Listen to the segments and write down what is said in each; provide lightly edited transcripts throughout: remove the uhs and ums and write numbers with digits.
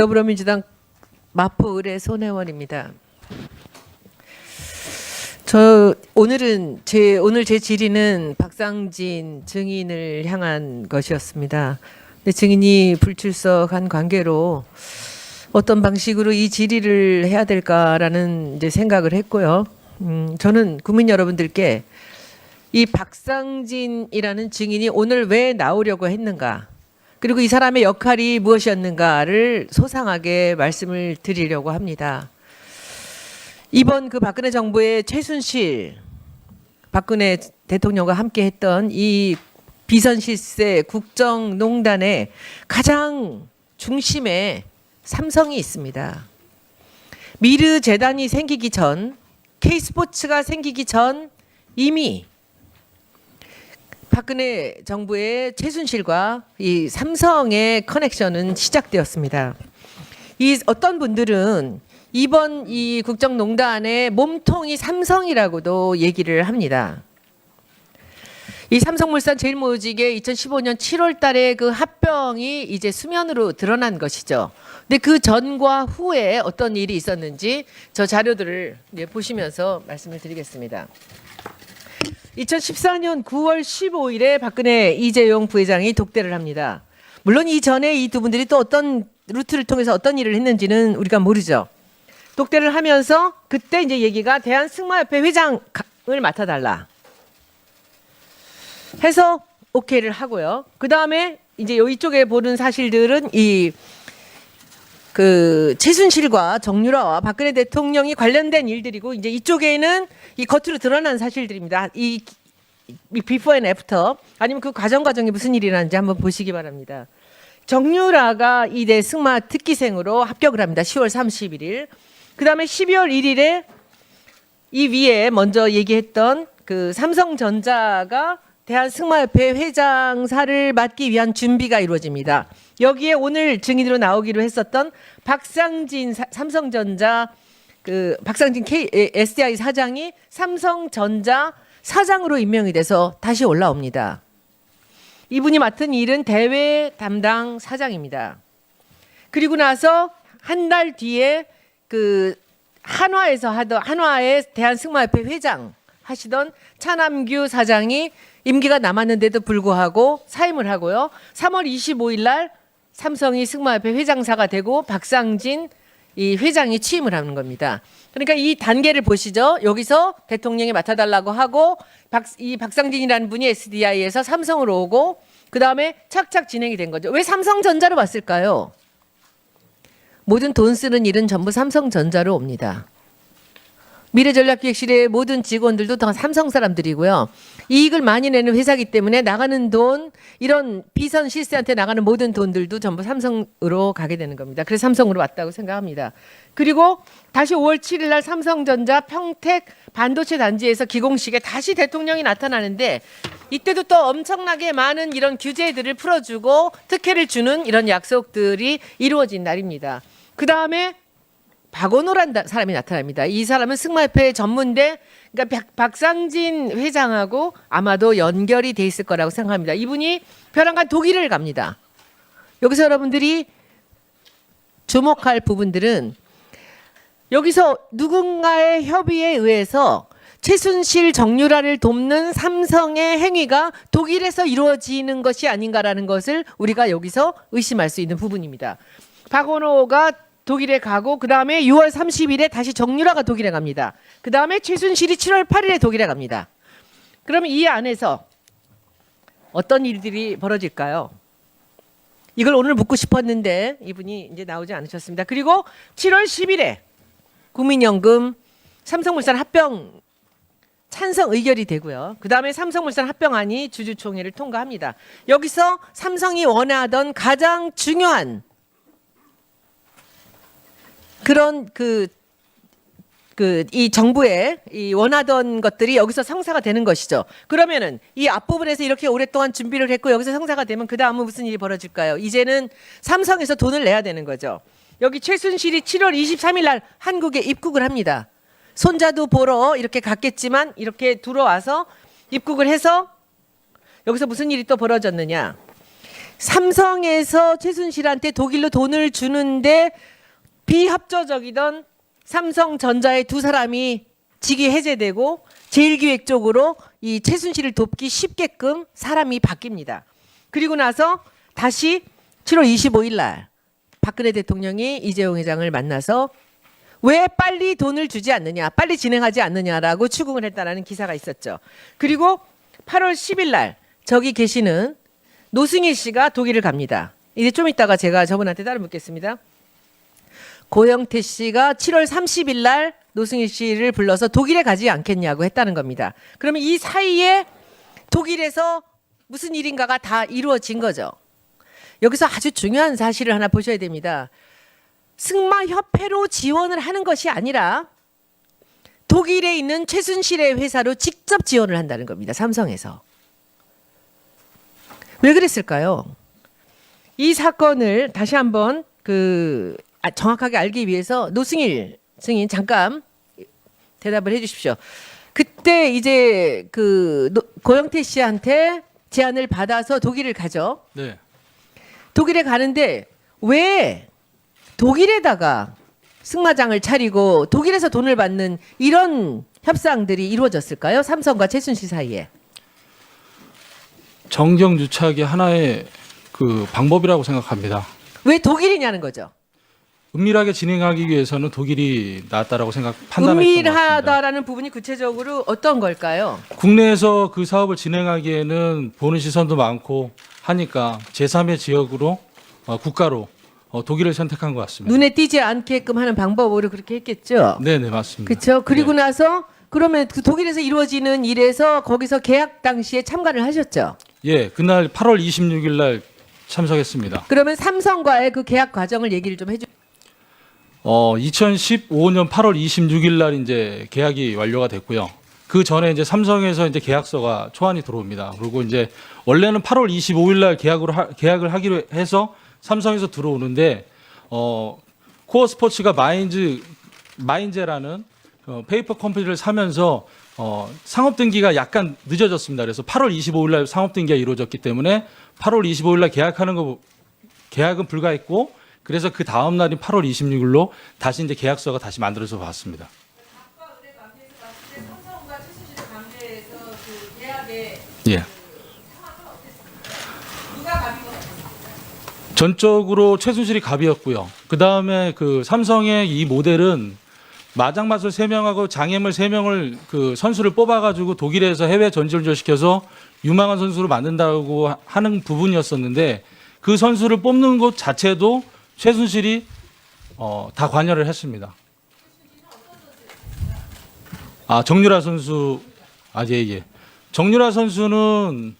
더불어민주당 마포 의뢰 손혜원입니다. 오늘 제 질의는 박상진 증인을 향한 것이었습니다. 근데 증인이 불출석한 관계로 어떤 방식으로 이 질의를 해야 될까라는 이제 생각을 했고요. 저는 국민 여러분들께 이 박상진이라는 증인이 오늘 왜 나오려고 했는가, 그리고 이 사람의 역할이 무엇이었는가를 소상하게 말씀을 드리려고 합니다. 이번 그 박근혜 정부의 최순실, 박근혜 대통령과 함께 했던 이 비선실세 국정농단의 가장 중심에 삼성이 있습니다. 미르 재단이 생기기 전, K스포츠가 생기기 전 이미 박근혜 정부의 최순실과 이 삼성의 커넥션은 시작되었습니다. 이 어떤 분들은 이번 이 국정농단의 몸통이 삼성이라고도 얘기를 합니다. 이 삼성물산 제일모직의 2015년 7월 달에 그 합병이 이제 수면으로 드러난 것이죠. 근데 그 전과 후에 어떤 일이 있었는지 저 자료들을 보시면서 말씀을 드리겠습니다. 2014년 9월 15일에 박근혜 이재용 부회장이 독대를 합니다. 물론 이전에 이 두 분들이 또 어떤 루트를 통해서 어떤 일을 했는지는 우리가 모르죠. 독대를 하면서 그때 이제 얘기가 대한승마협회 회장을 맡아달라 해서 오케이를 하고요. 그 다음에 이제 이쪽에 보는 사실들은 그 최순실과 정유라와 박근혜 대통령이 관련된 일들이고, 이제 이쪽에는 이 겉으로 드러난 사실들입니다. 이 비포 앤 애프터, 아니면 그 과정이 무슨 일이 일어났는지 한번 보시기 바랍니다. 정유라가 이대 승마 특기생으로 합격을 합니다. 10월 31일. 그 다음에 12월 1일에 이 위에 먼저 얘기했던 그 삼성전자가 대한승마협회 회장사를 맡기 위한 준비가 이루어집니다. 여기에 오늘 증인으로 나오기로 했었던 박상진 삼성전자 박상진 SDI 사장이 삼성전자 사장으로 임명이 돼서 다시 올라옵니다. 이분이 맡은 일은 대외 담당 사장입니다. 그리고 나서 한 달 뒤에 그 한화의 대한승마협회 회장 하시던 차남규 사장이 임기가 남았는데도 불구하고 사임을 하고요. 3월 25일 날 삼성이 승마협회 회장사가 되고 박상진 이 회장이 취임을 하는 겁니다. 그러니까 이 단계를 보시죠. 여기서 대통령이 맡아달라고 하고 이 박상진이라는 분이 SDI에서 삼성으로 오고, 그 다음에 착착 진행이 된 거죠. 왜 삼성전자로 왔을까요? 모든 돈 쓰는 일은 전부 삼성전자로 옵니다. 미래전략기획실의 모든 직원들도 다 삼성 사람들이고요. 이익을 많이 내는 회사이기 때문에 나가는 돈, 이런 비선 실세한테 나가는 모든 돈들도 전부 삼성으로 가게 되는 겁니다. 그래서 삼성으로 왔다고 생각합니다. 그리고 다시 5월 7일 날 삼성전자 평택 반도체 단지에서 기공식에 다시 대통령이 나타나는데, 이때도 또 엄청나게 많은 이런 규제들을 풀어주고 특혜를 주는 이런 약속들이 이루어진 날입니다. 그 다음에 박원호라는 사람이 나타납니다. 이 사람은 승마협회 전문대, 그러니까 박상진 회장하고 아마도 연결이 돼 있을 거라고 생각합니다. 이분이 벼랑간 독일을 갑니다. 여기서 여러분들이 주목할 부분들은, 여기서 누군가의 협의에 의해서 최순실 정유라를 돕는 삼성의 행위가 독일에서 이루어지는 것이 아닌가라는 것을 우리가 여기서 의심할 수 있는 부분입니다. 박원호가 독일에 가고, 그 다음에 6월 30일에 다시 정유라가 독일에 갑니다. 그 다음에 최순실이 7월 8일에 독일에 갑니다. 그러면 이 안에서 어떤 일들이 벌어질까요? 이걸 오늘 묻고 싶었는데 이분이 이제 나오지 않으셨습니다. 그리고 7월 10일에 국민연금 삼성물산 합병 찬성 의결이 되고요. 그 다음에 삼성물산 합병안이 주주총회를 통과합니다. 여기서 삼성이 원하던 가장 중요한 그런 이 정부의 이 원하던 것들이 여기서 성사가 되는 것이죠. 그러면은 이 앞부분에서 이렇게 오랫동안 준비를 했고 여기서 성사가 되면 그 다음은 무슨 일이 벌어질까요? 이제는 삼성에서 돈을 내야 되는 거죠. 여기 최순실이 7월 23일 날 한국에 입국을 합니다. 손자도 보러 이렇게 갔겠지만 이렇게 들어와서 입국을 해서 여기서 무슨 일이 또 벌어졌느냐. 삼성에서 최순실한테 독일로 돈을 주는데 비합조적이던 삼성전자의 두 사람이 직위 해제되고 제1기획 쪽으로 이 최순실을 돕기 쉽게끔 사람이 바뀝니다. 그리고 나서 다시 7월 25일 날 박근혜 대통령이 이재용 회장을 만나서 왜 빨리 돈을 주지 않느냐, 빨리 진행하지 않느냐라고 추궁을 했다라는 기사가 있었죠. 그리고 8월 10일 날 저기 계시는 노승일 씨가 독일을 갑니다. 이제 좀 이따가 제가 저분한테 따로 묻겠습니다. 고영태 씨가 7월 30일 날 노승일 씨를 불러서 독일에 가지 않겠냐고 했다는 겁니다. 그러면 이 사이에 독일에서 무슨 일인가가 다 이루어진 거죠. 여기서 아주 중요한 사실을 하나 보셔야 됩니다. 승마협회로 지원을 하는 것이 아니라 독일에 있는 최순실의 회사로 직접 지원을 한다는 겁니다. 삼성에서. 왜 그랬을까요? 이 사건을 다시 한번 정확하게 알기 위해서 노승일 증인 잠깐 대답을 해 주십시오. 그때 이제 고영태 씨한테 제안을 받아서 독일을 가죠. 네. 독일에 가는데 왜 독일에다가 승마장을 차리고 독일에서 돈을 받는 이런 협상들이 이루어졌을까요? 삼성과 최순실 사이에. 정경유착의 하나의 그 방법이라고 생각합니다. 왜 독일이냐는 거죠. 은밀하게 진행하기 위해서는 독일이 낫다라고 판단했던 것 같습니다. 은밀하다라는 부분이 구체적으로 어떤 걸까요? 국내에서 그 사업을 진행하기에는 보는 시선도 많고 하니까 제3의 지역으로 국가로 독일을 선택한 것 같습니다. 눈에 띄지 않게끔 하는 방법으로 그렇게 했겠죠. 네네 맞습니다. 그렇죠. 그리고 네. 나서 그러면 그 독일에서 이루어지는 일에서 거기서 계약 당시에 참가를 하셨죠. 예, 그날 8월 26일 날 참석했습니다. 그러면 삼성과의 그 계약 과정을 얘기를 좀 해주. 2015년 8월 26일 날 이제 계약이 완료가 됐고요. 그 전에 이제 삼성에서 이제 계약서가 초안이 들어옵니다. 그리고 이제 원래는 8월 25일 날 계약을 하기로 해서 삼성에서 들어오는데 코어 스포츠가 마인제라는 페이퍼 컴퍼니를 사면서 상업 등기가 약간 늦어졌습니다. 그래서 8월 25일 날 상업 등기가 이루어졌기 때문에 8월 25일 날 계약은 불가했고 그래서 그 다음 날인 8월 26일로 다시 이제 계약서가 다시 만들어져 봤습니다. 예. 전적으로 최순실이 갑이었고요. 그 다음에 그 삼성의 이 모델은 마장마술 3명하고 장애물 3명을 그 선수를 뽑아가지고 독일에서 해외 전지훈련 시켜서 유망한 선수로 만든다고 하는 부분이었었는데 그 선수를 뽑는 것 자체도 최순실이 다 관여를 했습니다. 정유라 선수, 예. 정유라 선수는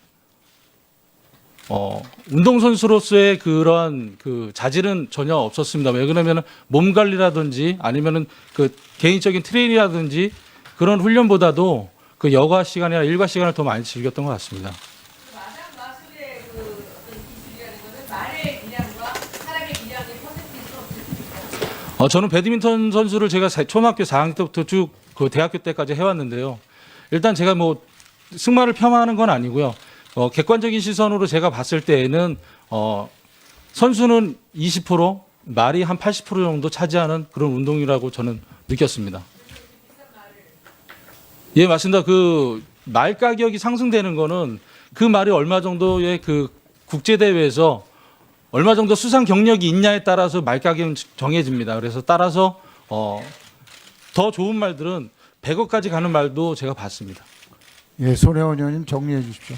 운동선수로서의 그런 그 자질은 전혀 없었습니다. 왜 그러면 몸 관리라든지 아니면은 그 개인적인 트레이닝이라든지 그런 훈련보다도 그 여가 시간이나 일과 시간을 더 많이 즐겼던 것 같습니다. 마술의 그 기술이라는 것은 말의 기량과 사람의 기량의 퍼센티지가 저는 배드민턴 선수를 제가 초등학교 4학년 때부터 쭉 그 대학교 때까지 해왔는데요. 일단 제가 뭐 승마를 폄하하는 건 아니고요. 객관적인 시선으로 제가 봤을 때에는 선수는 20%, 말이 한 80% 정도 차지하는 그런 운동이라고 저는 느꼈습니다. 예, 맞습니다. 그 말 가격이 상승되는 거는 그 말이 얼마 정도의 그 국제 대회에서 얼마 정도 수상 경력이 있냐에 따라서 말 가격은 정해집니다. 그래서 따라서 더 좋은 말들은 100억까지 가는 말도 제가 봤습니다. 예, 손혜원 의원님 정리해 주십시오.